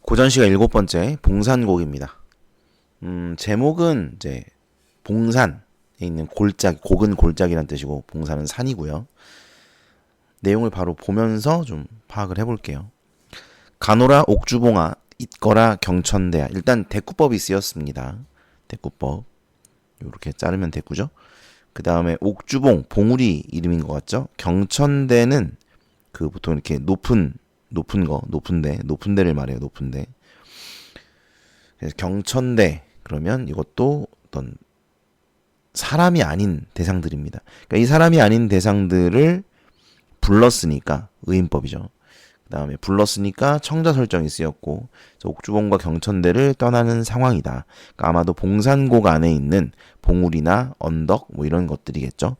고전시가 7번째 봉산곡입니다. 제목은 이제 봉산에 있는 골짜기, 곡은 골짜기란 뜻이고 봉산은 산이고요. 내용을 바로 보면서 좀 파악을 해볼게요. 가노라 옥주봉아 있거라 경천대야. 일단 대꾸법이 쓰였습니다. 대꾸법 이렇게 자르면 대꾸죠. 그 다음에 옥주봉 봉우리 이름인 것 같죠. 경천대는 그 보통 이렇게 높은 데를 말해요. 높은 데. 그래서 경천대 그러면 이것도 어떤 사람이 아닌 대상들입니다. 그러니까 이 사람이 아닌 대상들을 불렀으니까 의인법이죠. 그 다음에 불렀으니까 청자 설정이 쓰였고 옥주봉과 경천대를 떠나는 상황이다. 그러니까 아마도 봉산곡 안에 있는 봉우리나 언덕 뭐 이런 것들이겠죠.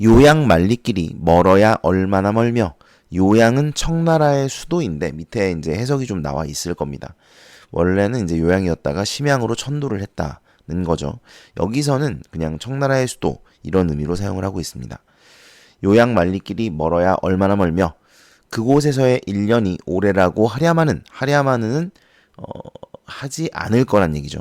요양 만리길이 멀어야 얼마나 멀며, 요양은 청나라의 수도인데 밑에 이제 해석이 좀 나와 있을 겁니다. 원래는 이제 요양이었다가 심양으로 천도를 했다는 거죠. 여기서는 그냥 청나라의 수도 이런 의미로 사용을 하고 있습니다. 요양 만리길이 멀어야 얼마나 멀며 그곳에서의 1년이 오래라고 하랴마는 하지 않을 거란 얘기죠.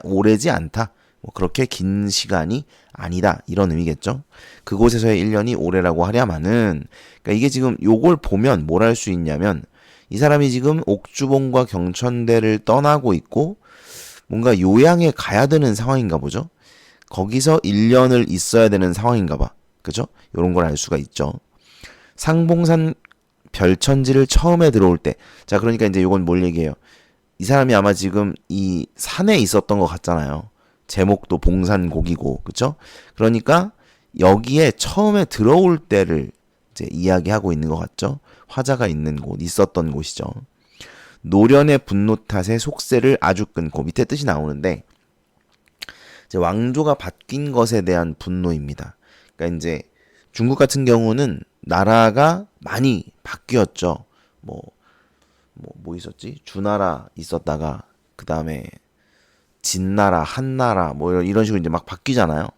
오래지 않다. 뭐 그렇게 긴 시간이 아니다. 이런 의미겠죠. 그곳에서의 1년이 오래라고 하랴마는, 그러니까 이게 지금 요걸 보면 뭘 할 수 있냐면 이 사람이 지금 옥주봉과 경천대를 떠나고 있고 뭔가 요양에 가야 되는 상황인가 보죠. 거기서 1년을 있어야 되는 상황인가 봐. 그죠? 요런 걸 알 수가 있죠. 상봉산 별천지를 처음에 들어올 때, 자 그러니까 이제 요건 뭘 얘기해요. 이 사람이 아마 지금 이 산에 있었던 것 같잖아요. 제목도 봉산곡이고, 그쵸? 그러니까 여기에 처음에 들어올 때를 이제 이야기하고 있는 것 같죠? 화자가 있는 곳, 있었던 곳이죠. 노련의 분노 탓에 속세를 아주 끊고, 밑에 뜻이 나오는데 이제 왕조가 바뀐 것에 대한 분노입니다. 그러니까 이제 중국 같은 경우는 나라가 많이 바뀌었죠. 뭐 있었지? 주나라 있었다가 그 다음에 진나라, 한나라 뭐 이런 식으로 이제 막 바뀌잖아요.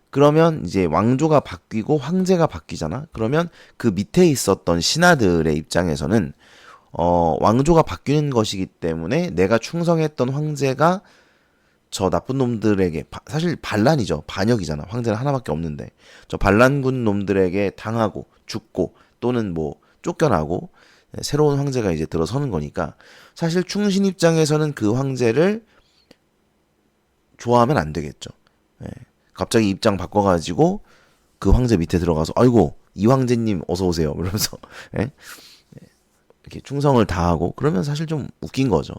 그러면 이제 왕조가 바뀌고 황제가 바뀌잖아. 그러면 그 밑에 있었던 신하들의 입장에서는 왕조가 바뀌는 것이기 때문에 내가 충성했던 황제가 저 나쁜 놈들에게, 사실 반란이죠. 반역이잖아. 황제는 하나밖에 없는데 저 반란군 놈들에게 당하고 죽고 또는 뭐 쫓겨나고 새로운 황제가 이제 들어서는 거니까 사실 충신 입장에서는 그 황제를 좋아하면 안 되겠죠. 예. 갑자기 입장 바꿔가지고 그 황제 밑에 들어가서 아이고 이 황제님 어서 오세요 이러면서 예? 이렇게 충성을 다하고 그러면 사실 좀 웃긴 거죠.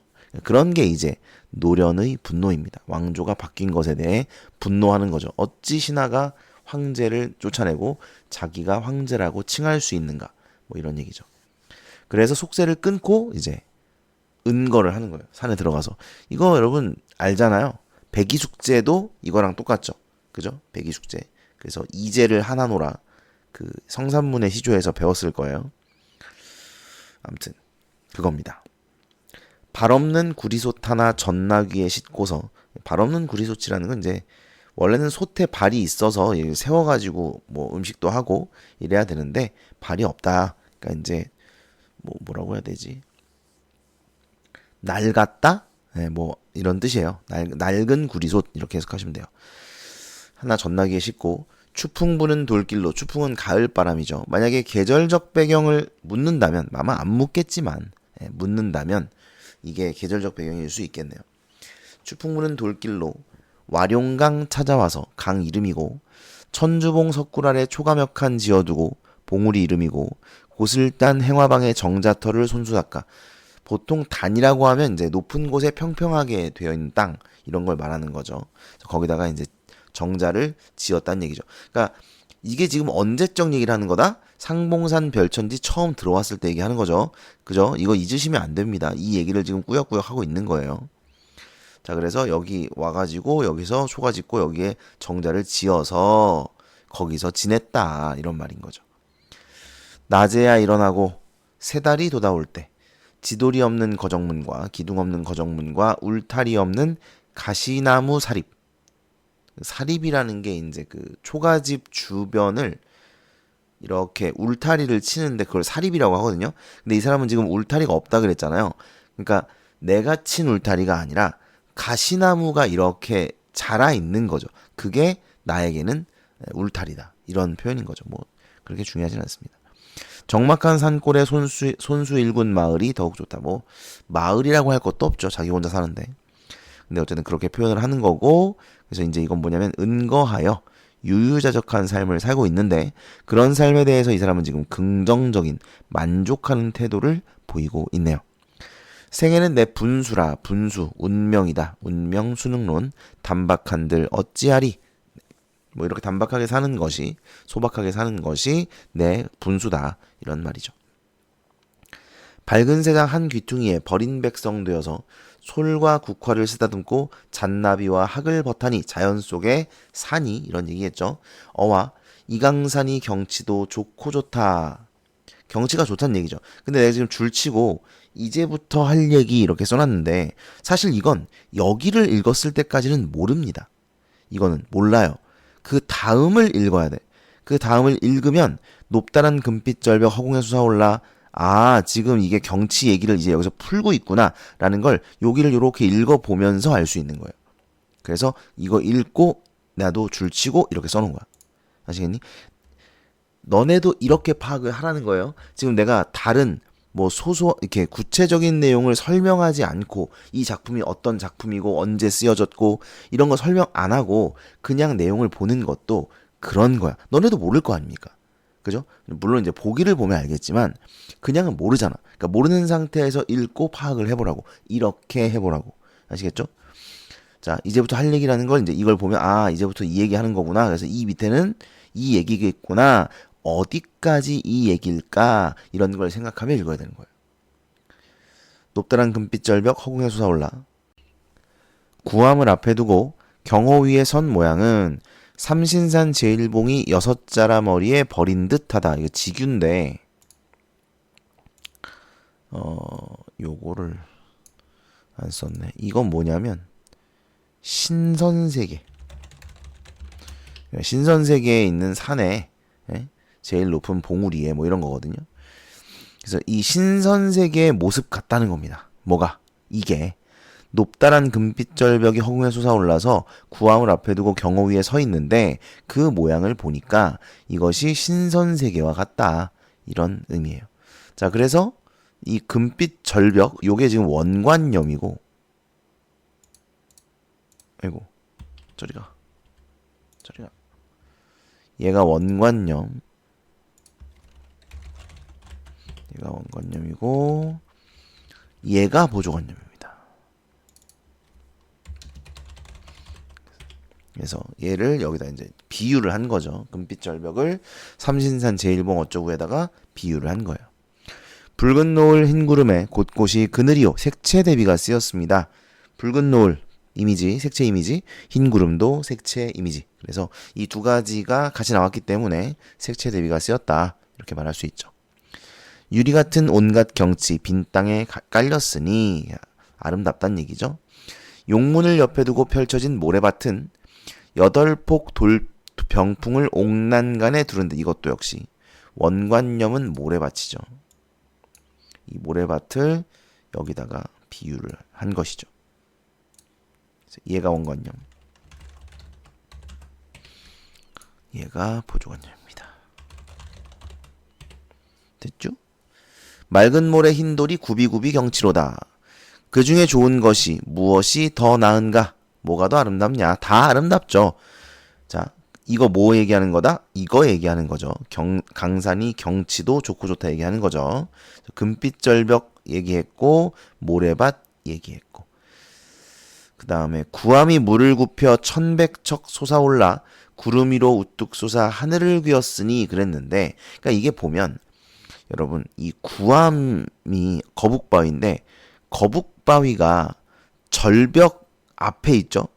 그런 게 이제 노련의 분노입니다. 왕조가 바뀐 것에 대해 분노하는 거죠. 어찌 신하가 황제를 쫓아내고 자기가 황제라고 칭할 수 있는가, 뭐 이런 얘기죠. 그래서 속세를 끊고 이제 은거를 하는 거예요. 산에 들어가서. 이거 여러분 알잖아요. 백이숙제도 이거랑 똑같죠. 그죠? 백이숙제. 그래서 이제를 하나노라, 그 성산문의 시조에서 배웠을 거예요. 아무튼 그겁니다. 발 없는 구리솥 하나 전나귀에 싣고서, 발 없는 구리솥이라는 건 이제 원래는 솥에 발이 있어서 세워가지고 뭐 음식도 하고 이래야 되는데 발이 없다. 그러니까 이제 뭐라고 해야 되지? 낡았다? 네, 뭐 이런 뜻이에요. 낡은 구리솥 이렇게 해석하시면 돼요. 하나 전나귀에 싣고 추풍 부는 돌길로, 추풍은 가을 바람이죠. 만약에 계절적 배경을 묻는다면, 아마 안 묻겠지만 묻는다면 이게 계절적 배경일 수 있겠네요. 추풍 부는 돌길로 와룡강 찾아와서, 강 이름이고, 천주봉 석굴 아래 초가벽한 지어두고, 봉우리 이름이고, 고슬단 행화방의 정자터를 손수 닦아. 보통 단이라고 하면 이제 높은 곳에 평평하게 되어 있는 땅, 이런 걸 말하는 거죠. 거기다가 이제 정자를 지었다는 얘기죠. 그러니까 이게 지금 언제적 얘기를 하는 거다? 상봉산 별천지 처음 들어왔을 때 얘기하는 거죠. 그죠? 이거 잊으시면 안 됩니다. 이 얘기를 지금 꾸역꾸역 하고 있는 거예요. 자, 그래서 여기 와가지고 여기서 초가 짓고 여기에 정자를 지어서 거기서 지냈다, 이런 말인 거죠. 낮에야 일어나고 새 달이 돋아올 때 지돌이 없는 거정문과 기둥 없는 거정문과 울타리 없는 가시나무 사립. 사립이라는 게 이제 그 초가집 주변을 이렇게 울타리를 치는데 그걸 사립이라고 하거든요. 근데 이 사람은 지금 울타리가 없다 그랬잖아요. 그러니까 내가 친 울타리가 아니라 가시나무가 이렇게 자라 있는 거죠. 그게 나에게는 울타리다. 이런 표현인 거죠. 뭐 그렇게 중요하진 않습니다. 적막한 산골의 손수 일군 마을이 더욱 좋다. 뭐 마을이라고 할 것도 없죠. 자기 혼자 사는데. 근데 어쨌든 그렇게 표현을 하는 거고, 그래서 이제 이건 뭐냐면 은거하여 유유자적한 삶을 살고 있는데 그런 삶에 대해서 이 사람은 지금 긍정적인 만족하는 태도를 보이고 있네요. 생애는 내 분수라. 분수 운명이다. 운명 수능론 단박한들 어찌하리. 뭐 이렇게 단박하게 사는 것이, 소박하게 사는 것이 내 분수다. 이런 말이죠. 밝은 세상 한 귀퉁이에 버린 백성 되어서 솔과 국화를 쓰다듬고 잔나비와 학을 버타니 자연 속에 산이, 이런 얘기했죠. 어와 이강산이 경치도 좋고 좋다. 경치가 좋다는 얘기죠. 근데 내가 지금 줄치고 이제부터 할 얘기 이렇게 써놨는데 사실 이건 여기를 읽었을 때까지는 모릅니다. 이거는 몰라요. 그 다음을 읽어야 돼. 그 다음을 읽으면 높다란 금빛 절벽 허공에 솟아올라, 아, 지금 이게 경치 얘기를 이제 여기서 풀고 있구나 라는 걸 여기를 이렇게 읽어보면서 알 수 있는 거예요. 그래서 이거 읽고 나도 줄치고 이렇게 써놓은 거야. 아시겠니? 너네도 이렇게 파악을 하라는 거예요. 지금 내가 다른 뭐 이렇게 구체적인 내용을 설명하지 않고 이 작품이 어떤 작품이고 언제 쓰여졌고 이런 거 설명 안 하고 그냥 내용을 보는 것도 그런 거야. 너네도 모를 거 아닙니까? 그죠? 물론 이제 보기를 보면 알겠지만 그냥은 모르잖아. 그러니까 모르는 상태에서 읽고 파악을 해보라고. 이렇게 해보라고. 아시겠죠? 자, 이제부터 할 얘기라는 걸 이제 이걸 보면, 아, 이제부터 이 얘기 하는 거구나. 그래서 이 밑에는 이 얘기겠구나. 어디까지 이 얘기일까? 이런 걸 생각하며 읽어야 되는 거예요. 높다란 금빛 절벽 허공에 솟아올라. 구암을 앞에 두고 경호 위에 선 모양은 삼신산 제일봉이 6자라 머리에 버린 듯하다. 이거 지규인데 요거를 안 썼네. 이건 뭐냐면 신선세계. 신선세계에 있는 산에 제일 높은 봉우리에 뭐 이런 거거든요. 그래서 이 신선세계의 모습 같다는 겁니다. 뭐가? 이게 높다란 금빛 절벽이 허공에 솟아올라서 구암을 앞에 두고 경호 위에 서 있는데 그 모양을 보니까 이것이 신선세계와 같다. 이런 의미예요. 자, 그래서 이 금빛 절벽, 요게 지금 원관염이고, 아이고, 저리가. 얘가 원관염. 얘가 원관염이고, 얘가 보조관염입니다. 그래서 얘를 여기다 이제 비유를 한 거죠. 금빛 절벽을 삼신산 제일봉 어쩌구에다가 비유를 한 거예요. 붉은 노을 흰 구름에 곳곳이 그늘이요 색채 대비가 쓰였습니다. 붉은 노을 이미지, 색채 이미지, 흰 구름도 색채 이미지. 그래서 이 두 가지가 같이 나왔기 때문에 색채 대비가 쓰였다. 이렇게 말할 수 있죠. 유리 같은 온갖 경치 빈 땅에 깔렸으니 아름답다는 얘기죠. 용문을 옆에 두고 펼쳐진 모래밭은 8폭 병풍을 옥난간에 두른다. 이것도 역시 원관염은 모래밭이죠. 이 모래밭을 여기다가 비유를 한 것이죠. 얘가 원관염, 얘가 보조관염입니다. 됐죠? 맑은 모래 흰 돌이 굽이굽이 경치로다. 그 중에 좋은 것이 무엇이 더 나은가? 뭐가 더 아름답냐? 다 아름답죠. 자, 이거 뭐 얘기하는 거다? 이거 얘기하는 거죠. 강산이 경치도 좋고 좋다 얘기하는 거죠. 금빛 절벽 얘기했고 모래밭 얘기했고, 그 다음에 구암이 물을 굽혀 천백척 솟아올라 구름 위로 우뚝 솟아 하늘을 그었으니 그랬는데, 그러니까 이게 보면 여러분 이 구암이 거북바위인데 거북바위가 절벽 앞에 있죠.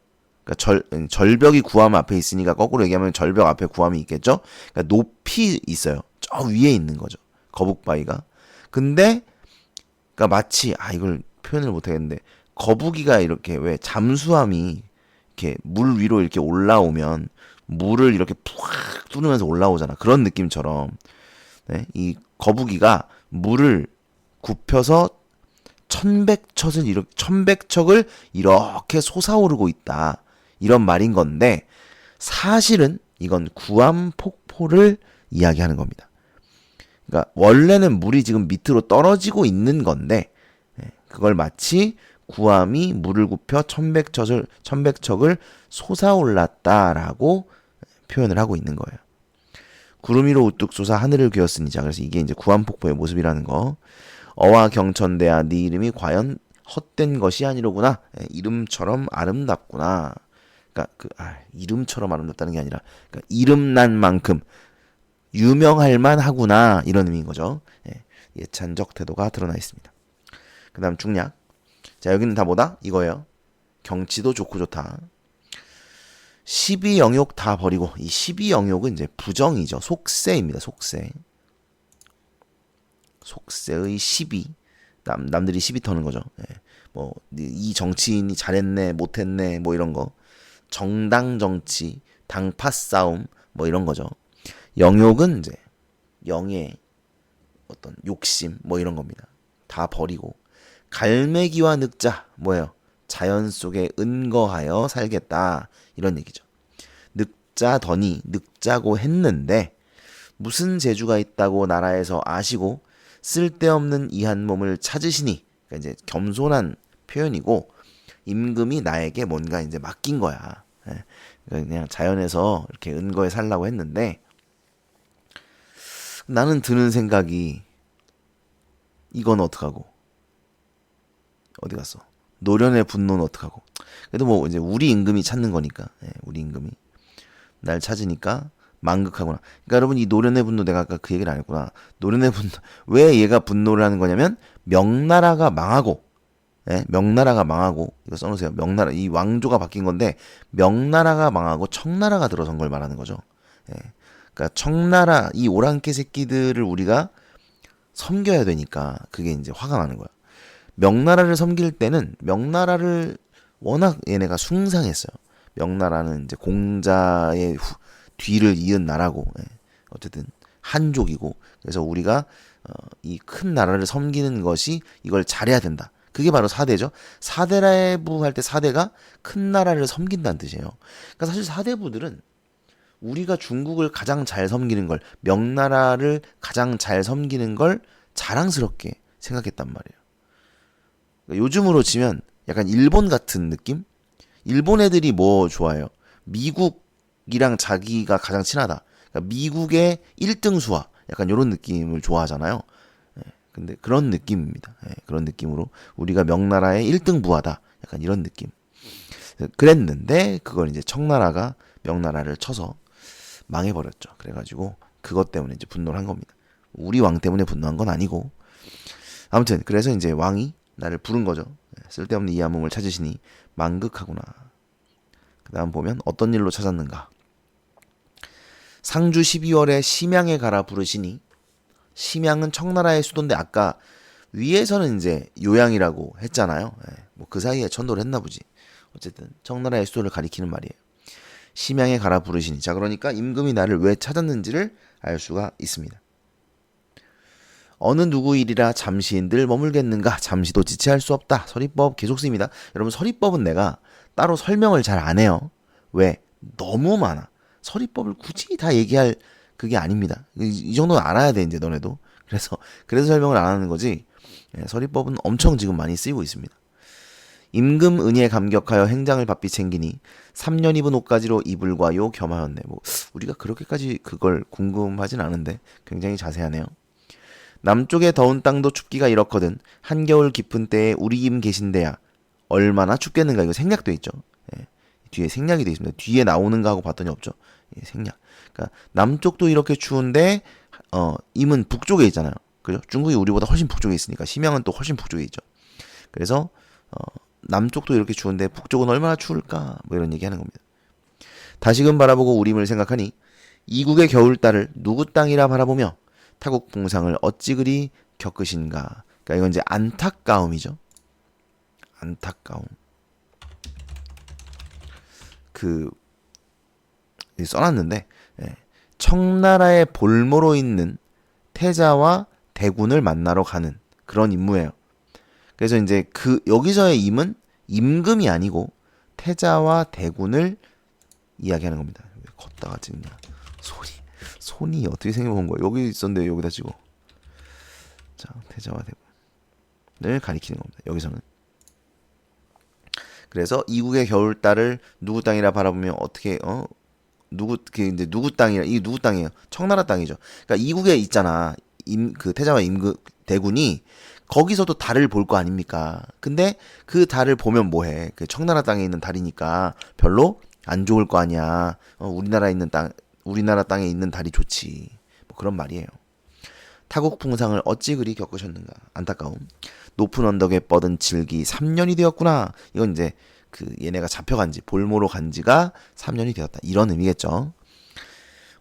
그러니까 절벽이 구암 앞에 있으니까 거꾸로 얘기하면 절벽 앞에 구암이 있겠죠. 그러니까 높이 있어요. 저 위에 있는 거죠. 거북바위가. 근데 그러니까 마치 이걸 표현을 못 하겠는데 거북이가 이렇게 왜 잠수함이 이렇게 물 위로 이렇게 올라오면 물을 이렇게 푹 뚫으면서 올라오잖아. 그런 느낌처럼 네? 이 거북이가 물을 굽혀서 천백척을 이렇게 솟아오르고 있다. 이런 말인 건데 사실은 이건 구암폭포를 이야기하는 겁니다. 그러니까 원래는 물이 지금 밑으로 떨어지고 있는 건데 그걸 마치 구암이 물을 굽혀 천백척을 솟아올랐다라고 표현을 하고 있는 거예요. 구름 위로 우뚝 솟아 하늘을 그었으니 자 그래서 이게 이제 구암폭포의 모습이라는 거. 어와 경천대야 네 이름이 과연 헛된 것이 아니로구나. 이름처럼 아름답구나. 그러니까 이름처럼 아름답다는 게 아니라 그러니까 이름난 만큼 유명할 만하구나 이런 의미인 거죠. 예찬적 태도가 드러나 있습니다. 그 다음 중략. 자 여기는 다 뭐다? 이거예요. 경치도 좋고 좋다. 시비영욕 다 버리고 이 시비영욕은 이제 부정이죠. 속세입니다. 속세. 속세의 시비. 남들이 시비 터는 거죠. 뭐 이 정치인이 잘했네 못했네 뭐 이런 거. 정당 정치, 당파 싸움 뭐 이런 거죠. 영욕은 이제 영의 어떤 욕심 뭐 이런 겁니다. 다 버리고 갈매기와 늑자 뭐예요? 자연 속에 은거하여 살겠다 이런 얘기죠. 늑자더니 늑자고 했는데 무슨 재주가 있다고 나라에서 아시고 쓸데없는 이 한 몸을 찾으시니 그러니까 이제 겸손한 표현이고 임금이 나에게 뭔가 이제 맡긴 거야. 그냥 자연에서 이렇게 은거에 살라고 했는데 나는 드는 생각이 이건 어떡하고 어디 갔어? 노련의 분노는 어떡하고? 그래도 뭐 이제 우리 임금이 찾는 거니까 우리 임금이 날 찾으니까 망극하구나. 그러니까 여러분 이 노련의 분노 내가 아까 그 얘기를 안 했구나. 노련의 분노 왜 얘가 분노를 하는 거냐면 명나라가 망하고 명나라가 망하고 이거 써놓으세요. 명나라 이 왕조가 바뀐 건데 명나라가 망하고 청나라가 들어선 걸 말하는 거죠. 그러니까 청나라 이 오랑캐 새끼들을 우리가 섬겨야 되니까 그게 이제 화가 나는 거야. 명나라를 섬길 때는 명나라를 워낙 얘네가 숭상했어요. 명나라는 이제 공자의 뒤를 이은 나라고 어쨌든 한족이고 그래서 우리가 이 큰 나라를 섬기는 것이 이걸 잘해야 된다. 그게 바로 사대죠. 사대라부 할 때 사대가 큰 나라를 섬긴다는 뜻이에요. 그러니까 사실 사대부들은 우리가 중국을 가장 잘 섬기는 걸 명나라를 가장 잘 섬기는 걸 자랑스럽게 생각했단 말이에요. 그러니까 요즘으로 치면 약간 일본 같은 느낌? 일본 애들이 뭐 좋아해요? 미국이랑 자기가 가장 친하다. 그러니까 미국의 1등 수화. 약간 이런 느낌을 좋아하잖아요. 근데 그런 느낌입니다. 그런 느낌으로 우리가 명나라의 1등 부하다. 약간 이런 느낌. 그랬는데 그걸 이제 청나라가 명나라를 쳐서 망해버렸죠. 그래가지고 그것 때문에 이제 분노를 한 겁니다. 우리 왕 때문에 분노한 건 아니고 아무튼 그래서 이제 왕이 나를 부른 거죠. 쓸데없는 이 한 몸을 찾으시니 망극하구나. 그 다음 보면 어떤 일로 찾았는가. 상주 12월에 심양에 가라 부르시니 심양은 청나라의 수도인데 아까 위에서는 이제 요양이라고 했잖아요. 뭐 그 사이에 천도를 했나 보지. 어쨌든 청나라의 수도를 가리키는 말이에요. 심양에 가라 부르시니. 자 그러니까 임금이 나를 왜 찾았는지를 알 수가 있습니다. 어느 누구 일이라 잠시인들 머물겠는가. 잠시도 지체할 수 없다. 서리법 계속 쓰입니다. 여러분 서리법은 내가 따로 설명을 잘 안 해요. 왜? 너무 많아. 서리법을 굳이 다 얘기할 그게 아닙니다. 이 정도는 알아야 돼 이제 너네도. 그래서 설명을 안 하는 거지. 서리법은 엄청 지금 많이 쓰이고 있습니다. 임금 은혜에 감격하여 행장을 바삐 챙기니 3년 입은 옷가지로 이불과 요 겸하였네. 뭐 우리가 그렇게까지 그걸 궁금하진 않은데 굉장히 자세하네요. 남쪽의 더운 땅도 춥기가 이렇거든 한겨울 깊은 때에 우리 임 계신데야 얼마나 춥겠는가. 이거 생략돼 있죠. 뒤에 생략이 돼 있습니다. 뒤에 나오는가 하고 봤더니 없죠. 생략. 그러니까 남쪽도 이렇게 추운데 임은 북쪽에 있잖아요. 그죠? 중국이 우리보다 훨씬 북쪽에 있으니까 심양은 또 훨씬 북쪽에 있죠. 그래서 남쪽도 이렇게 추운데 북쪽은 얼마나 추울까? 뭐 이런 얘기하는 겁니다. 다시금 바라보고 우림을 생각하니 이국의 겨울달을 누구 땅이라 바라보며 타국 풍상을 어찌 그리 겪으신가. 그러니까 이건 이제 안타까움이죠. 안타까움. 그 써놨는데, 예, 청나라의 볼모로 있는 태자와 대군을 만나러 가는 그런 임무예요. 그래서 이제 여기서의 임은 임금이 아니고 태자와 대군을 이야기하는 겁니다. 왜 걷다가 찍냐? 손이 어떻게 생겨본 거야? 여기 있었는데 여기다 찍어. 자, 태자와 대군을 가리키는 겁니다. 여기서는. 그래서 이국의 겨울달을 누구 땅이라 바라보며 어떻게 누구 땅이라, 이게 누구 땅이에요? 청나라 땅이죠. 그러니까 이국에 있잖아. 그 태자와 대군이 거기서도 달을 볼 거 아닙니까? 근데 그 달을 보면 뭐해? 그 청나라 땅에 있는 달이니까 별로 안 좋을 거 아니야. 우리나라 땅에 있는 달이 좋지. 뭐 그런 말이에요. 타국 풍상을 어찌 그리 겪으셨는가? 안타까움. 높은 언덕에 뻗은 질기 3년이 되었구나. 이건 이제 얘네가 잡혀간 지, 볼모로 간 지가 3년이 되었다. 이런 의미겠죠.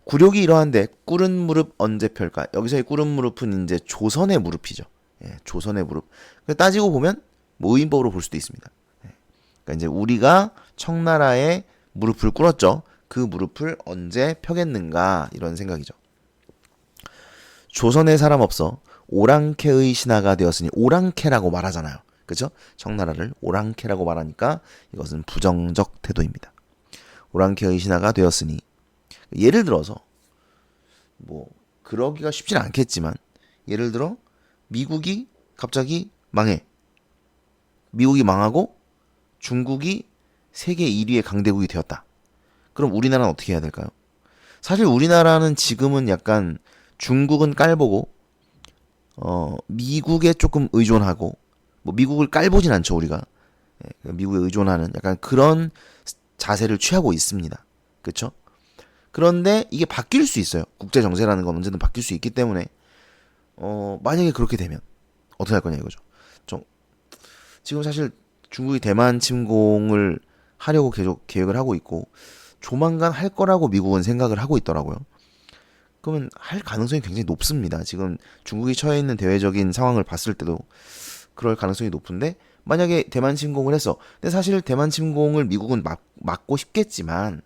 굴욕이 이러한데 꿇은 무릎 언제 펼까? 여기서의 꿇은 무릎은 이제 조선의 무릎이죠. 예, 조선의 무릎. 따지고 보면 뭐 의인법으로 볼 수도 있습니다. 예, 그러니까 이제 우리가 청나라에 무릎을 꿇었죠. 그 무릎을 언제 펴겠는가 이런 생각이죠. 조선에 사람 없어 오랑캐의 신하가 되었으니, 오랑캐라고 말하잖아요. 그죠? 청나라를 오랑캐라고 말하니까 이것은 부정적 태도입니다. 오랑캐의 신하가 되었으니, 예를 들어서 뭐 그러기가 쉽지는 않겠지만, 예를 들어 미국이 갑자기 망해. 미국이 망하고 중국이 세계 1위의 강대국이 되었다. 그럼 우리나라는 어떻게 해야 될까요? 사실 우리나라는 지금은 약간 중국은 깔보고 미국에 조금 의존하고, 뭐 미국을 깔보진 않죠 우리가. 예, 미국에 의존하는 약간 그런 자세를 취하고 있습니다. 그렇죠? 그런데 이게 바뀔 수 있어요. 국제 정세라는 건 언제든 바뀔 수 있기 때문에 만약에 그렇게 되면 어떻게 할 거냐 이거죠. 지금 사실 중국이 대만 침공을 하려고 계속 계획을 하고 있고, 조만간 할 거라고 미국은 생각을 하고 있더라고요. 그러면 할 가능성이 굉장히 높습니다. 지금 중국이 처해 있는 대외적인 상황을 봤을 때도 그럴 가능성이 높은데, 만약에 대만 침공을 했어. 근데 사실 대만 침공을 미국은 막고 싶겠지만,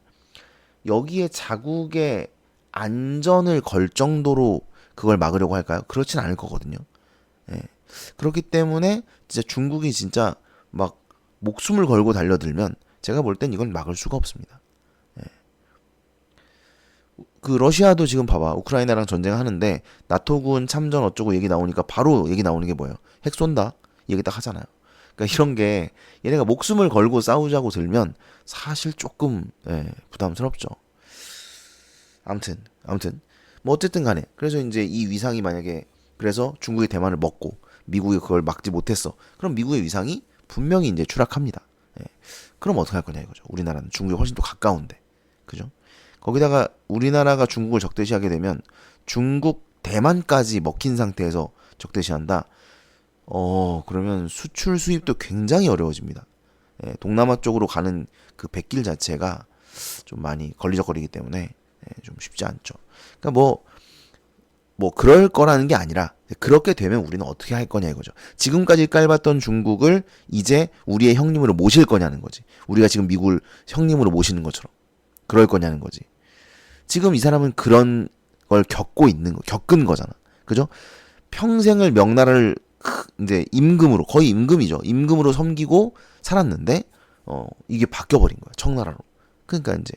여기에 자국의 안전을 걸 정도로 그걸 막으려고 할까요? 그렇진 않을 거거든요. 예. 그렇기 때문에 진짜 중국이 진짜 막 목숨을 걸고 달려들면 제가 볼 땐 이건 막을 수가 없습니다. 예. 러시아도 지금 봐봐. 우크라이나랑 전쟁하는데 나토군 참전 어쩌고 얘기 나오니까 바로 얘기 나오는 게 뭐예요? 핵 쏜다. 얘기 딱 하잖아요. 그러니까 이런 게 얘네가 목숨을 걸고 싸우자고 들면 사실 조금 부담스럽죠. 아무튼 뭐 어쨌든 간에, 그래서 이제 이 위상이 만약에, 그래서 중국이 대만을 먹고 미국이 그걸 막지 못했어. 그럼 미국의 위상이 분명히 이제 추락합니다. 예. 그럼 어떻게 할 거냐 이거죠. 우리나라는 중국이 훨씬 더 가까운데, 그죠? 거기다가 우리나라가 중국을 적대시하게 되면 중국 대만까지 먹힌 상태에서 적대시한다. 그러면 수출 수입도 굉장히 어려워집니다. 예, 동남아 쪽으로 가는 그 백길 자체가 좀 많이 걸리적거리기 때문에 좀 쉽지 않죠. 그러니까 뭐 그럴 거라는 게 아니라, 그렇게 되면 우리는 어떻게 할 거냐 이거죠. 지금까지 깔봤던 중국을 이제 우리의 형님으로 모실 거냐는 거지. 우리가 지금 미국을 형님으로 모시는 것처럼 그럴 거냐는 거지. 지금 이 사람은 그런 걸 겪은 거잖아. 그죠? 평생을 명나라를 이제 임금으로, 거의 임금이죠. 임금으로 섬기고 살았는데 이게 바뀌어버린 거야. 청나라로. 그러니까 이제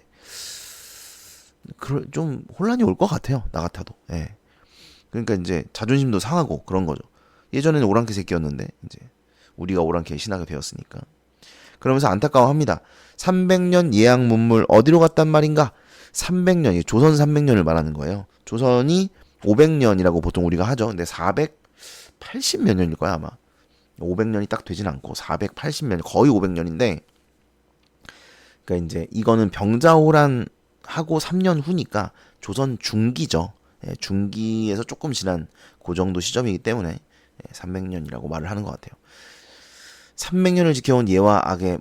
좀 혼란이 올 것 같아요. 나 같아도. 예. 그러니까 이제 자존심도 상하고 그런 거죠. 예전에는 오랑캐 새끼였는데 이제 우리가 오랑캐의 신하가 되었으니까. 그러면서 안타까워합니다. 300년 예약 문물 어디로 갔단 말인가? 300년이 조선 300년을 말하는 거예요. 조선이 500년이라고 보통 우리가 하죠. 근데 480 몇 년일 거야 아마. 500년이 딱 되진 않고 480 몇 년, 거의 500년인데, 그러니까 이제 이거는 병자호란 하고 3년 후니까 조선 중기죠. 예, 중기에서 조금 지난 그 정도 시점이기 때문에 300년이라고 말을 하는 것 같아요. 300년을 지켜온 예와 악의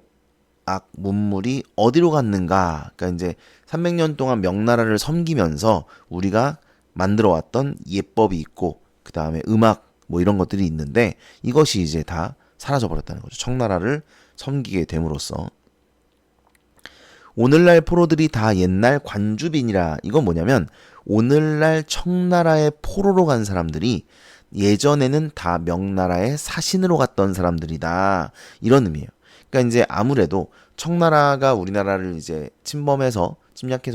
문물이 어디로 갔는가? 그러니까 이제 300년 동안 명나라를 섬기면서 우리가 만들어왔던 예법이 있고, 그 다음에 음악 뭐 이런 것들이 있는데, 이것이 이제 다 사라져 버렸다는 거죠. 청나라를 섬기게 됨으로써. 오늘날 포로들이 다 옛날 관주빈이라. 이건 뭐냐면 오늘날 청나라의 포로로 간 사람들이 예전에는 다 명나라의 사신으로 갔던 사람들이다. 이런 의미예요. 그러니까 이제 아무래도 청나라가 우리나라를 이제 침략해서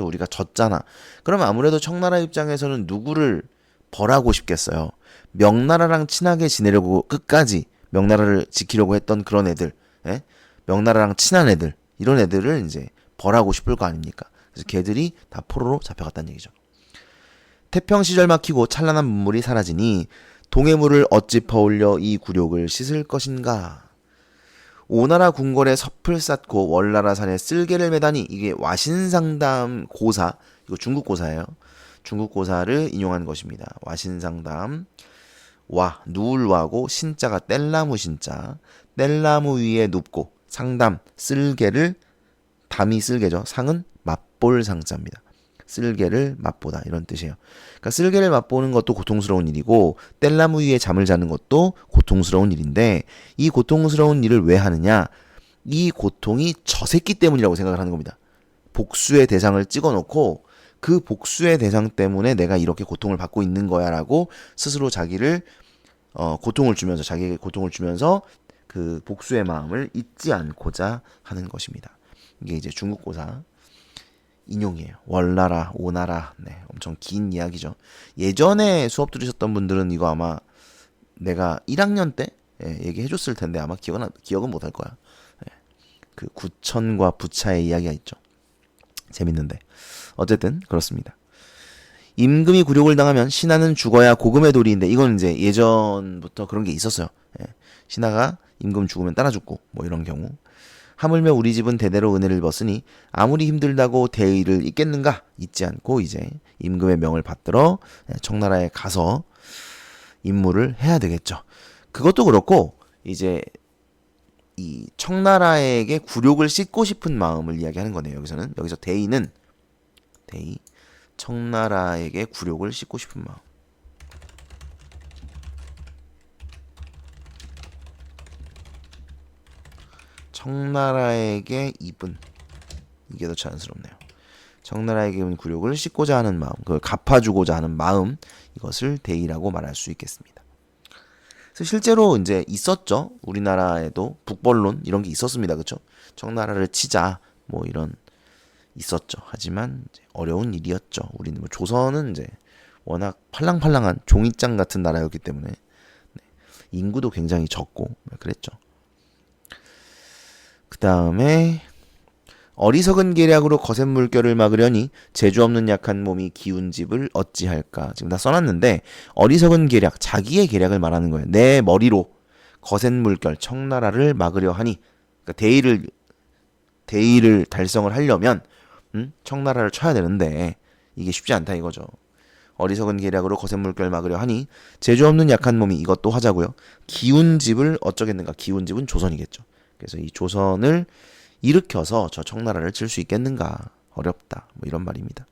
우리가 졌잖아. 그러면 아무래도 청나라 입장에서는 누구를 벌하고 싶겠어요. 명나라랑 친하게 지내려고 끝까지 명나라를 지키려고 했던 그런 애들, 예? 명나라랑 친한 애들, 이런 애들을 이제 벌하고 싶을 거 아닙니까? 그래서 걔들이 다 포로로 잡혀갔다는 얘기죠. 태평 시절 막히고 찬란한 문물이 사라지니 동해물을 어찌 퍼올려 이 굴욕을 씻을 것인가. 오나라 궁궐에 섭을 쌓고 월나라 산에 쓸개를 매다니. 이게 와신상담 고사, 이거 중국 고사예요. 중국 고사를 인용한 것입니다. 와신상담, 와 누울 와고 신자가 뗄나무 신자, 뗄나무 위에 눕고 상담 쓸개를, 담이 쓸개죠. 상은 맛볼 상자입니다. 쓸개를 맛보다 이런 뜻이에요. 그러니까 쓸개를 맛보는 것도 고통스러운 일이고 뗄나무 위에 잠을 자는 것도 고통스러운 일인데 이 고통스러운 일을 왜 하느냐? 이 고통이 저 새끼 때문이라고 생각을 하는 겁니다. 복수의 대상을 찍어놓고 그 복수의 대상 때문에 내가 이렇게 고통을 받고 있는 거야라고 스스로 자기를 자기에게 고통을 주면서 그 복수의 마음을 잊지 않고자 하는 것입니다. 이게 이제 중국 고사 인용이에요. 월나라, 오나라, 네, 엄청 긴 이야기죠. 예전에 수업 들으셨던 분들은 이거 아마 내가 1학년 때 얘기해줬을 텐데 아마 기억은 못할 거야. 그 구천과 부차의 이야기가 있죠. 재밌는데 어쨌든 그렇습니다. 임금이 굴욕을 당하면 신하는 죽어야 고금의 도리인데 이건 이제 예전부터 그런 게 있었어요. 신하가 임금 죽으면 따라 죽고 뭐 이런 경우. 하물며 우리 집은 대대로 은혜를 벗으니 아무리 힘들다고 대의를 잊겠는가? 잊지 않고 이제 임금의 명을 받들어 청나라에 가서 임무를 해야 되겠죠. 그것도 그렇고 이제 이 청나라에게 굴욕을 씻고 싶은 마음을 이야기하는 거네요. 여기서 대의 청나라에게 굴욕을 씻고 싶은 마음. 청나라에게 입은, 이게 더 자연스럽네요. 청나라에게 입은 굴욕을 씻고자 하는 마음, 그걸 갚아주고자 하는 마음, 이것을 대의라고 말할 수 있겠습니다. 그래서 실제로 이제 있었죠. 우리나라에도 북벌론 이런 게 있었습니다. 그렇죠? 청나라를 치자 뭐 이런 있었죠. 하지만 이제 어려운 일이었죠. 우리는 뭐 조선은 이제 워낙 팔랑팔랑한 종이장 같은 나라였기 때문에 인구도 굉장히 적고 그랬죠. 그 다음에 어리석은 계략으로 거센 물결을 막으려니 재주 없는 약한 몸이 기운 집을 어찌할까. 지금 다 써놨는데 어리석은 계략, 자기의 계략을 말하는 거예요. 내 머리로 거센 물결, 청나라를 막으려 하니, 그러니까 대의를 달성을 하려면 청나라를 쳐야 되는데 이게 쉽지 않다 이거죠. 어리석은 계략으로 거센 물결을 막으려 하니 재주 없는 약한 몸이, 이것도 하자고요. 기운 집을 어쩌겠는가. 기운 집은 조선이겠죠. 그래서 이 조선을 일으켜서 저 청나라를 칠 수 있겠는가. 어렵다. 뭐 이런 말입니다.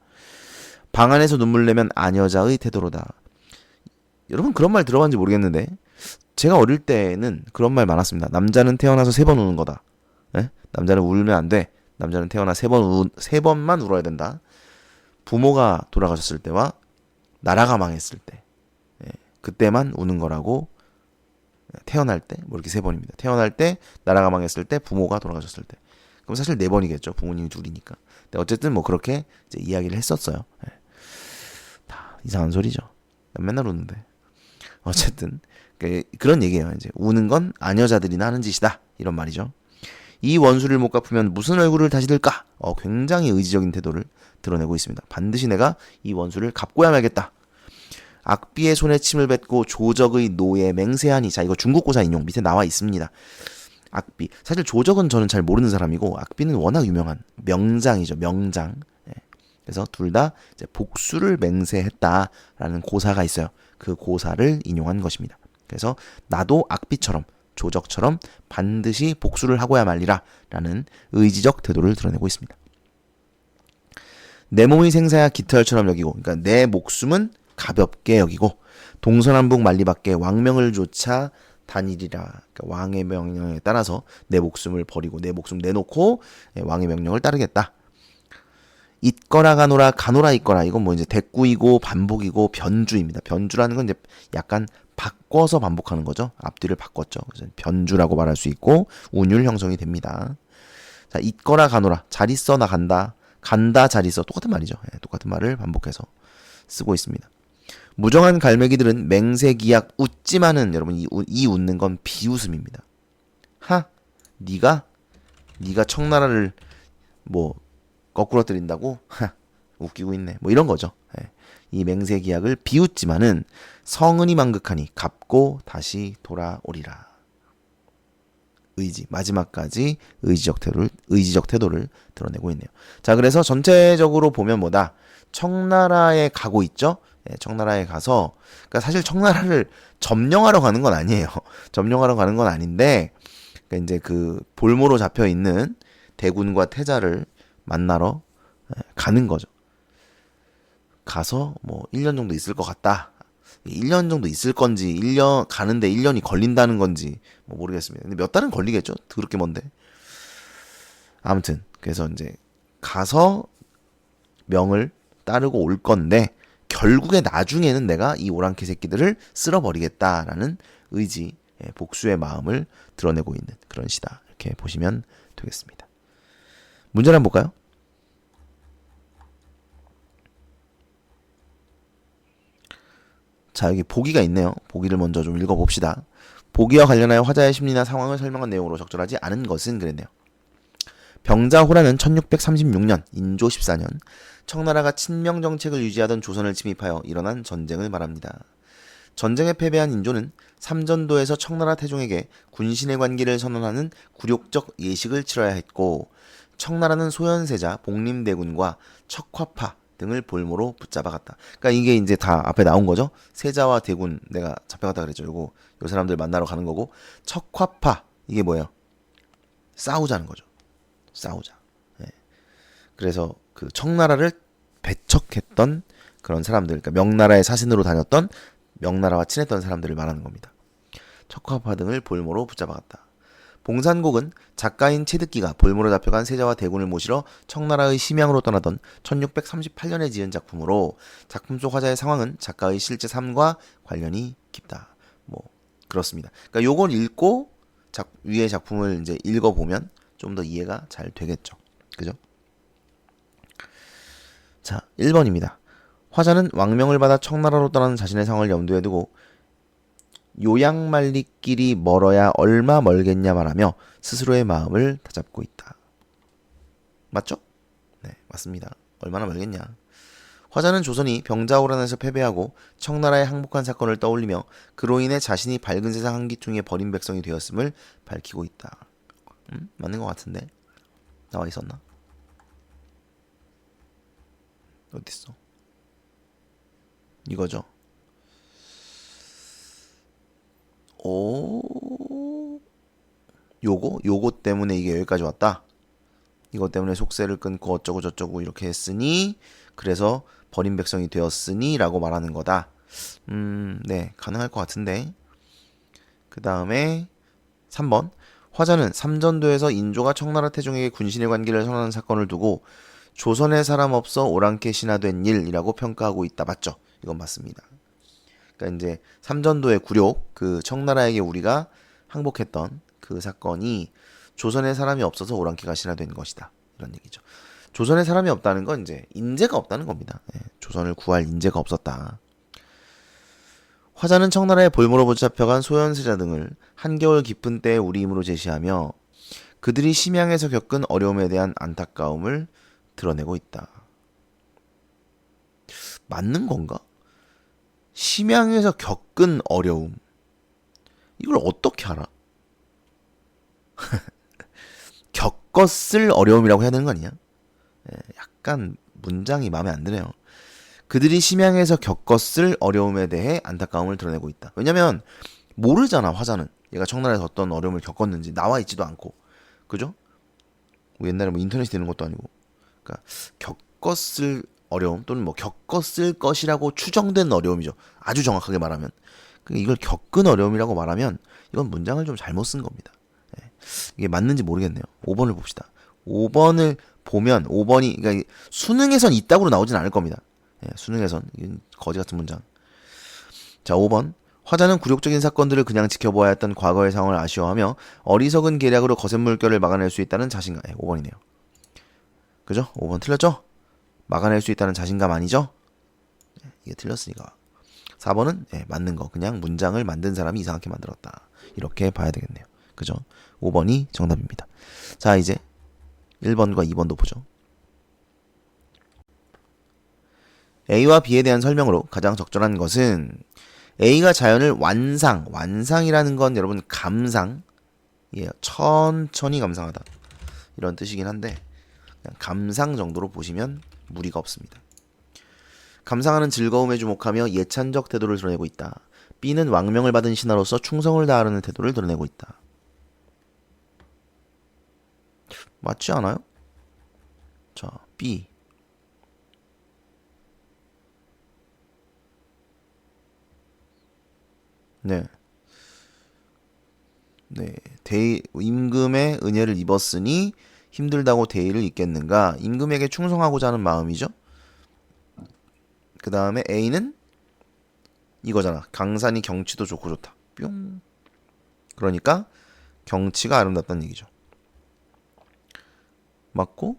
방 안에서 눈물 내면 아녀자의 태도로다. 여러분 그런 말 들어봤는지 모르겠는데 제가 어릴 때는 그런 말 많았습니다. 남자는 태어나서 3번 우는 거다. 예? 남자는 울면 안 돼. 남자는 태어나 3번만 울어야 된다. 부모가 돌아가셨을 때와 나라가 망했을 때, 그때만 우는 거라고. 태어날 때 뭐 이렇게 3번입니다. 태어날 때, 나라가 망했을 때, 부모가 돌아가셨을 때. 그럼 사실 4번이겠죠. 부모님이 둘이니까. 근데 어쨌든 뭐 그렇게 이제 이야기를 했었어요. 다 이상한 소리죠. 난 맨날 우는데. 어쨌든 그런 얘기예요. 이제 우는 건 아녀자들이나 하는 짓이다. 이런 말이죠. 이 원수를 못 갚으면 무슨 얼굴을 다시 들까? 굉장히 의지적인 태도를 드러내고 있습니다. 반드시 내가 이 원수를 갚고야 말겠다. 악비의 손에 침을 뱉고 조적의 노에 맹세하니. 자, 이거 중국고사 인용 밑에 나와 있습니다. 악비. 사실 조적은 저는 잘 모르는 사람이고 악비는 워낙 유명한 명장이죠. 명장. 그래서 둘 다 이제 복수를 맹세했다라는 고사가 있어요. 그 고사를 인용한 것입니다. 그래서 나도 악비처럼 조적처럼 반드시 복수를 하고야 말리라 라는 의지적 태도를 드러내고 있습니다. 내 몸의 생사야 깃털처럼 여기고, 그러니까 내 목숨은 가볍게 여기고 동서남북 만리밖에 왕명을 조차 단일이라. 그러니까 왕의 명령에 따라서 내 목숨을 버리고 내 목숨 내놓고 왕의 명령을 따르겠다. 있거나 가노라, 가노라 있거나, 이건 뭐 이제 대꾸이고 반복이고 변주입니다. 변주라는 건 이제 약간 바꿔서 반복하는 거죠. 앞뒤를 바꿨죠. 그래서 변주라고 말할 수 있고 운율 형성이 됩니다. 자, 있거나 가노라, 잘 있어 나 간다, 간다 잘 있어, 똑같은 말이죠. 예, 똑같은 말을 반복해서 쓰고 있습니다. 무정한 갈매기들은 맹세기약 웃지만은, 여러분 이 웃는 건 비웃음입니다. 하, 네가 청나라를 뭐 거꾸로 때린다고? 하, 웃기고 있네. 뭐 이런 거죠. 예. 이 맹세기약을 비웃지만은 성은이 만극하니 갚고 다시 돌아오리라. 의지, 마지막까지 의지적 태도를 드러내고 있네요. 자, 그래서 전체적으로 보면 뭐다? 청나라에 가고 있죠? 예, 청나라에 가서, 그러니까 사실 청나라를 점령하러 가는 건 아니에요. 점령하러 가는 건 아닌데, 그러니까 이제 그 볼모로 잡혀 있는 대군과 태자를 만나러 가는 거죠. 가서 뭐 1년 정도 있을 것 같다. 1년 정도 있을 건지, 1년 가는데 1년이 걸린다는 건지 뭐 모르겠습니다. 근데 몇 달은 걸리겠죠. 그렇게 먼데. 아무튼 그래서 이제 가서 명을 따르고 올 건데, 결국에 나중에는 내가 이 오랑캐 새끼들을 쓸어버리겠다라는 의지, 복수의 마음을 드러내고 있는 그런 시다. 이렇게 보시면 되겠습니다. 문제를 한번 볼까요? 자, 여기 보기가 있네요. 보기를 먼저 좀 읽어봅시다. 보기와 관련하여 화자의 심리나 상황을 설명한 내용으로 적절하지 않은 것은 그랬네요. 병자호란은 1636년 인조 14년 청나라가 친명 정책을 유지하던 조선을 침입하여 일어난 전쟁을 말합니다. 전쟁에 패배한 인조는 삼전도에서 청나라 태종에게 군신의 관계를 선언하는 굴욕적 예식을 치러야 했고, 청나라는 소현세자, 복림대군과 척화파 등을 볼모로 붙잡아갔다. 그러니까 이게 이제 다 앞에 나온 거죠. 세자와 대군 내가 잡혀갔다 그랬죠. 요 사람들 만나러 가는 거고, 척화파 이게 뭐예요? 싸우자는 거죠. 싸우자. 예. 그래서 그 청나라를 배척했던 그런 사람들, 그러니까 명나라의 사신으로 다녔던, 명나라와 친했던 사람들을 말하는 겁니다. 척화파 등을 볼모로 붙잡아갔다. 봉산곡은 작가인 채득기가 볼모로 잡혀간 세자와 대군을 모시러 청나라의 심양으로 떠나던 1638년에 지은 작품으로, 작품 속 화자의 상황은 작가의 실제 삶과 관련이 깊다. 뭐 그렇습니다. 그러니까 요걸 읽고 위의 작품을 이제 읽어보면 좀 더 이해가 잘 되겠죠. 그죠? 자, 1번입니다. 화자는 왕명을 받아 청나라로 떠나는 자신의 상황을 염두에 두고 요양말리길이 멀어야 얼마 멀겠냐 말하며 스스로의 마음을 다잡고 있다. 맞죠? 네, 맞습니다. 얼마나 멀겠냐. 화자는 조선이 병자호란에서 패배하고 청나라에 항복한 사건을 떠올리며 그로 인해 자신이 밝은 세상 한기퉁에 버린 백성이 되었음을 밝히고 있다. 맞는 것 같은데? 나와 있었나? 어딨어? 이거죠. 오, 요거 때문에 이게 여기까지 왔다. 이것 때문에 속세를 끊고 어쩌고 저쩌고 이렇게 했으니, 그래서 버린 백성이 되었으니 라고 말하는 거다. 네, 가능할 것 같은데. 그 다음에 3번. 화자는 삼전도에서 인조가 청나라 태종에게 군신의 관계를 선언한 사건을 두고 조선에 사람 없어 오랑캐 신화된 일이라고 평가하고 있다. 맞죠? 이건 맞습니다. 그러니까 이제 삼전도의 굴욕, 그 청나라에게 우리가 항복했던 그 사건이 조선에 사람이 없어서 오랑캐가 신화된 것이다. 이런 얘기죠. 조선에 사람이 없다는 건 이제 인재가 없다는 겁니다. 조선을 구할 인재가 없었다. 화자는 청나라의 볼모로 붙잡혀간 소현세자 등을 한겨울 깊은 때의 우리 힘으로 제시하며 그들이 심양에서 겪은 어려움에 대한 안타까움을 드러내고 있다. 맞는 건가? 심양에서 겪은 어려움. 이걸 어떻게 알아? 겪었을 어려움이라고 해야 되는 거 아니냐? 약간 문장이 마음에 안 드네요. 그들이 심양에서 겪었을 어려움에 대해 안타까움을 드러내고 있다. 왜냐면 모르잖아, 화자는. 얘가 청나라에서 어떤 어려움을 겪었는지 나와 있지도 않고. 그죠? 뭐 옛날에 뭐 인터넷이 되는 것도 아니고. 그러니까 겪었을 어려움 또는 뭐 겪었을 것이라고 추정된 어려움이죠. 아주 정확하게 말하면. 이걸 겪은 어려움이라고 말하면 이건 문장을 좀 잘못 쓴 겁니다. 이게 맞는지 모르겠네요. 5번을 봅시다. 5번을 보면 5번이 그러니까 수능에선 이따구로 나오진 않을 겁니다. 예, 수능에선 이건 거지 같은 문장. 자, 5번. 화자는 굴욕적인 사건들을 그냥 지켜보아야 했던 과거의 상황을 아쉬워하며 어리석은 계략으로 거센 물결을 막아낼 수 있다는 자신감. 예, 5번이네요. 그죠? 5번 틀렸죠? 막아낼 수 있다는 자신감 아니죠? 예, 이게 틀렸으니까. 4번은 예, 맞는 거. 그냥 문장을 만든 사람이 이상하게 만들었다. 이렇게 봐야 되겠네요. 그죠? 5번이 정답입니다. 자, 이제 1번과 2번도 보죠. A와 B에 대한 설명으로 가장 적절한 것은 A가 자연을 완상이라는 건 여러분 감상이에요. 천천히 감상하다. 이런 뜻이긴 한데 그냥 감상 정도로 보시면 무리가 없습니다. 감상하는 즐거움에 주목하며 예찬적 태도를 드러내고 있다. B는 왕명을 받은 신하로서 충성을 다하려는 태도를 드러내고 있다. 맞지 않아요? 자, B. 네. 네. 임금의 은혜를 입었으니 힘들다고 대의를 잇겠는가? 임금에게 충성하고자 하는 마음이죠. 그 다음에 A는 이거잖아. 강산이 경치도 좋고 좋다. 뿅. 그러니까 경치가 아름답다는 얘기죠. 맞고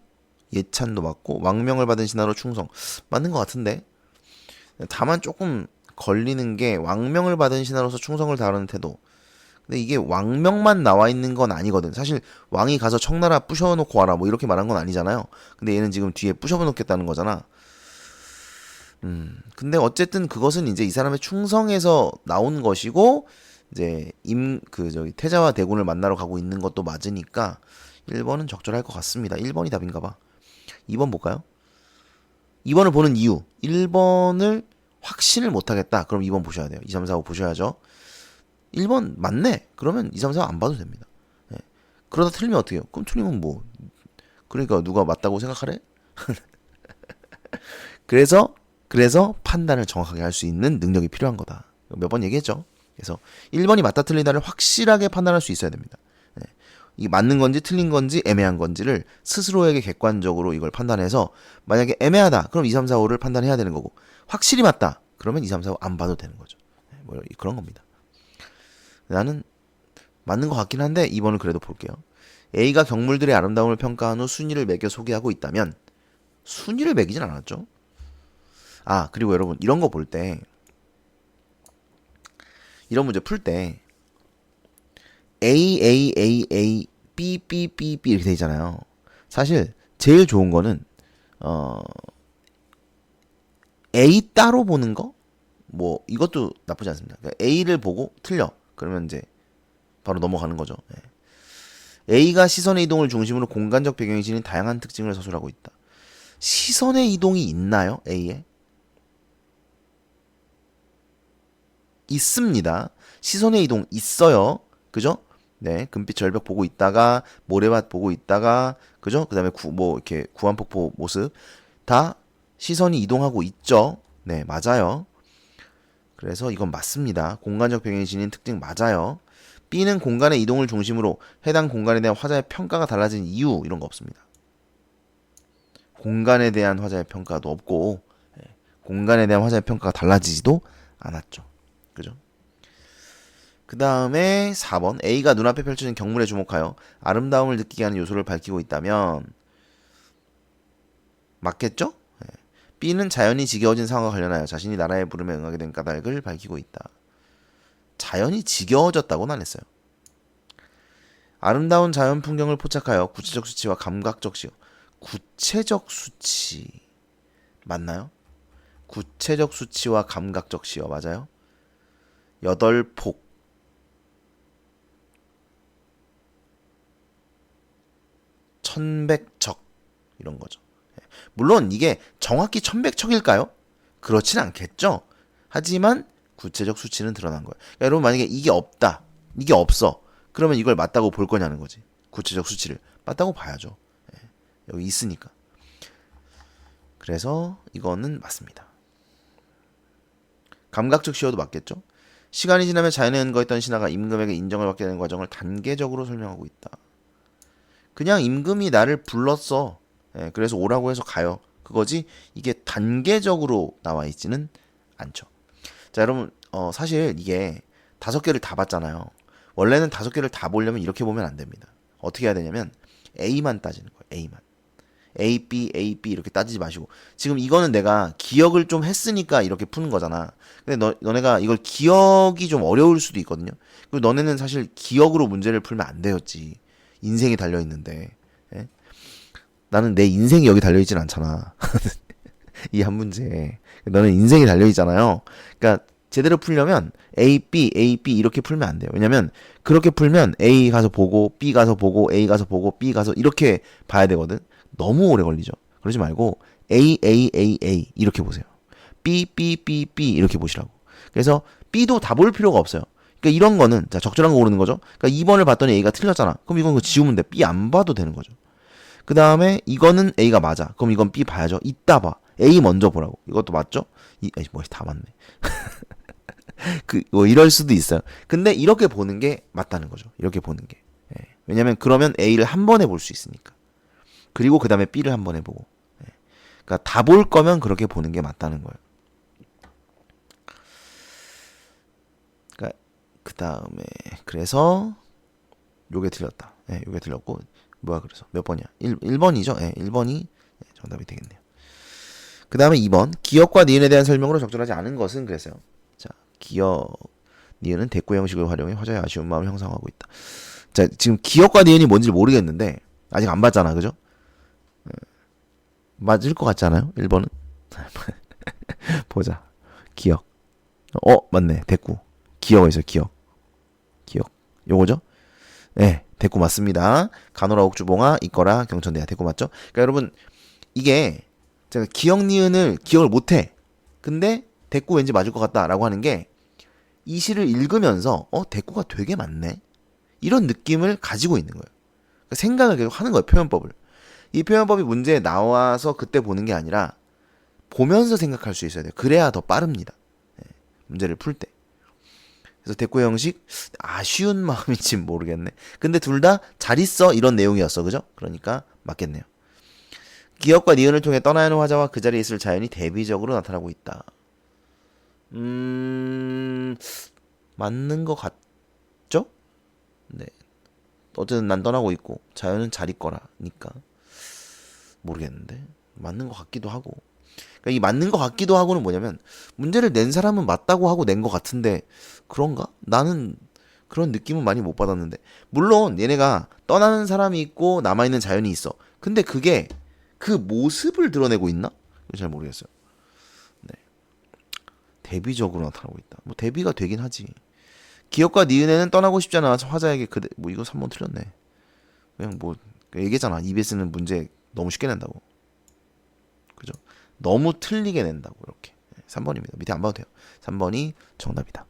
예찬도 맞고 왕명을 받은 신하로 충성. 맞는 것 같은데. 다만 조금 걸리는 게 왕명을 받은 신하로서 충성을 다하는 태도. 근데 이게 왕명만 나와 있는 건 아니거든. 사실 왕이 가서 청나라 부셔놓고 와라 뭐 이렇게 말한 건 아니잖아요. 근데 얘는 지금 뒤에 부셔놓겠다는 거잖아. 근데 어쨌든 그것은 이제 이 사람의 충성에서 나온 것이고 이제 태자와 대군을 만나러 가고 있는 것도 맞으니까 1번은 적절할 것 같습니다. 1번이 답인가 봐. 2번 볼까요? 2번을 보는 이유. 1번을 확신을 못하겠다. 그럼 2번 보셔야 돼요. 2, 3, 4, 5 보셔야죠. 1번 맞네. 그러면 2, 3, 4 안 봐도 됩니다. 네. 그러다 틀리면 어떻게 해요? 그럼 틀리면 뭐. 그러니까 누가 맞다고 생각하래? 그래서 판단을 정확하게 할 수 있는 능력이 필요한 거다. 몇 번 얘기했죠. 그래서 1번이 맞다 틀리다를 확실하게 판단할 수 있어야 됩니다. 네. 이게 맞는 건지 틀린 건지 애매한 건지를 스스로에게 객관적으로 이걸 판단해서 만약에 애매하다. 그럼 2, 3, 4, 5를 판단해야 되는 거고 확실히 맞다. 그러면 2, 3, 4, 5 안 봐도 되는 거죠. 네. 뭐 그런 겁니다. 나는 맞는 것 같긴 한데 2번을 그래도 볼게요. A가 경물들의 아름다움을 평가한 후 순위를 매겨 소개하고 있다면 순위를 매기진 않았죠. 아, 그리고 여러분 이런 거 볼 때 이런 문제 풀 때 A B 이렇게 돼 있잖아요. 사실 제일 좋은 거는 A 따로 보는 거? 뭐 이것도 나쁘지 않습니다. 그러니까 A를 보고 틀려. 그러면 이제 바로 넘어가는 거죠. 네. A가 시선의 이동을 중심으로 공간적 배경이 지닌 다양한 특징을 서술하고 있다. 시선의 이동이 있나요? A에? 있습니다. 시선의 이동 있어요. 그죠? 네, 금빛 절벽 보고 있다가 모래밭 보고 있다가 그죠? 그다음에 이렇게 구한폭포 모습 다 시선이 이동하고 있죠. 네, 맞아요. 그래서 이건 맞습니다. 공간적 배경이 지닌 특징 맞아요. B는 공간의 이동을 중심으로 해당 공간에 대한 화자의 평가가 달라진 이유 이런 거 없습니다. 공간에 대한 화자의 평가도 없고 공간에 대한 화자의 평가가 달라지지도 않았죠. 그죠? 그 다음에 4번 A가 눈앞에 펼쳐진 경물에 주목하여 아름다움을 느끼게 하는 요소를 밝히고 있다면 맞겠죠? B는 자연이 지겨워진 상황과 관련하여 자신이 나라의 부름에 응하게 된 까닭을 밝히고 있다. 자연이 지겨워졌다고는 안 했어요. 아름다운 자연 풍경을 포착하여 구체적 수치와 감각적 시어. 구체적 수치 맞나요? 구체적 수치와 감각적 시어 맞아요? 8폭 1100척 이런 거죠. 물론 이게 정확히 1100척일까요? 그렇진 않겠죠. 하지만 구체적 수치는 드러난 거예요. 그러니까 여러분 만약에 이게 없다. 이게 없어. 그러면 이걸 맞다고 볼 거냐는 거지. 구체적 수치를. 맞다고 봐야죠. 여기 있으니까. 그래서 이거는 맞습니다. 감각적 시효도 맞겠죠. 시간이 지나며 자연에 은거했던 신하가 임금에게 인정을 받게 되는 과정을 단계적으로 설명하고 있다. 그냥 임금이 나를 불렀어. 예, 그래서 O라고 해서 가요. 그거지 이게 단계적으로 나와 있지는 않죠. 자, 여러분 사실 이게 5개를 다 봤잖아요. 원래는 5개를 다 보려면 이렇게 보면 안 됩니다. 어떻게 해야 되냐면 A만 따지는 거예요. A만. A, B, A, B 이렇게 따지지 마시고 지금 이거는 내가 기억을 좀 했으니까 이렇게 푸는 거잖아. 근데 너네가 이걸 기억이 좀 어려울 수도 있거든요. 그리고 너네는 사실 기억으로 문제를 풀면 안 되었지. 인생이 달려있는데. 예? 나는 내 인생이 여기 달려있진 않잖아. 이 한 문제에. 너는 인생이 달려있잖아요. 그러니까 제대로 풀려면 A, B, A, B 이렇게 풀면 안 돼요. 왜냐면 그렇게 풀면 A 가서 보고 B 가서 보고 A 가서 보고 B 가서 이렇게 봐야 되거든. 너무 오래 걸리죠. 그러지 말고 A, A, A, A 이렇게 보세요. B, B, B, B 이렇게 보시라고. 그래서 B도 다 볼 필요가 없어요. 그러니까 이런 거는 자 적절한 거 고르는 거죠. 그러니까 2번을 봤더니 A가 틀렸잖아. 그럼 이건 지우면 돼. B 안 봐도 되는 거죠. 그 다음에 이거는 A가 맞아. 그럼 이건 B 봐야죠. 이따 봐. A 먼저 보라고. 이것도 맞죠? 다 맞네. 뭐 이럴 수도 있어요. 근데 이렇게 보는 게 맞다는 거죠. 이렇게 보는 게. 예. 왜냐면 그러면 A를 한 번에 볼 수 있으니까. 그리고 그 다음에 B를 한 번 해보고. 예. 그러니까 다 볼 거면 그렇게 보는 게 맞다는 거예요. 그러니까 그 다음에 그래서 요게 틀렸다. 예, 요게 틀렸고 뭐야 그래서 몇 번이야? 1번이죠? 예, 1번이 정답이 되겠네요. 그 다음에 2번 기억과 니은에 대한 설명으로 적절하지 않은 것은 그랬어요. 자, 기억 니은은 대꾸 형식을 활용해 화자의 아쉬운 마음을 형성하고 있다. 자, 지금 기억과 니은이 뭔지 모르겠는데 아직 안 봤잖아, 그죠? 맞을 것 같지 않아요? 1번은 보자. 기억. 맞네. 대꾸. 기억이 있어요. 기억. 요거죠? 네, 대꾸 맞습니다. 가노라 옥주봉아 있거라 경천대야 대꾸 맞죠? 그러니까 여러분 이게 제가 기억 니은을 기억을 못해. 근데 대꾸 왠지 맞을 것 같다라고 하는 게 이 시를 읽으면서 대꾸가 되게 많네. 이런 느낌을 가지고 있는 거예요. 그러니까 생각을 계속 하는 거예요. 표현법을. 이 표현법이 문제에 나와서 그때 보는 게 아니라 보면서 생각할 수 있어야 돼요. 그래야 더 빠릅니다. 네, 문제를 풀 때. 그래서 대꾸 형식 쉬운 마음인지 모르겠네. 근데 둘 다 잘 있어 이런 내용이었어. 그죠? 그러니까 맞겠네요. 기억과 니은을 통해 떠나야 하는 화자와 그 자리에 있을 자연이 대비적으로 나타나고 있다. 맞는 것 같죠? 네. 어쨌든 난 떠나고 있고 자연은 잘 있거라니까 모르겠는데 맞는 것 같기도 하고. 그러니까 이 맞는 것 같기도 하고는 뭐냐면 문제를 낸 사람은 맞다고 하고 낸 것 같은데 그런가? 나는 그런 느낌은 많이 못 받았는데 물론 얘네가 떠나는 사람이 있고 남아있는 자연이 있어. 근데 그게 그 모습을 드러내고 있나? 잘 모르겠어요. 네. 대비적으로 나타나고 있다. 뭐 대비가 되긴 하지. 기억과 니은에는 떠나고 싶지 않아 화자에게 그대 뭐 이거 3번 틀렸네. 그냥 뭐 얘기했잖아. EBS는 문제 너무 쉽게 낸다고. 그죠? 너무 틀리게 낸다고 이렇게. 3번입니다. 밑에 안 봐도 돼요. 3번이 정답이다.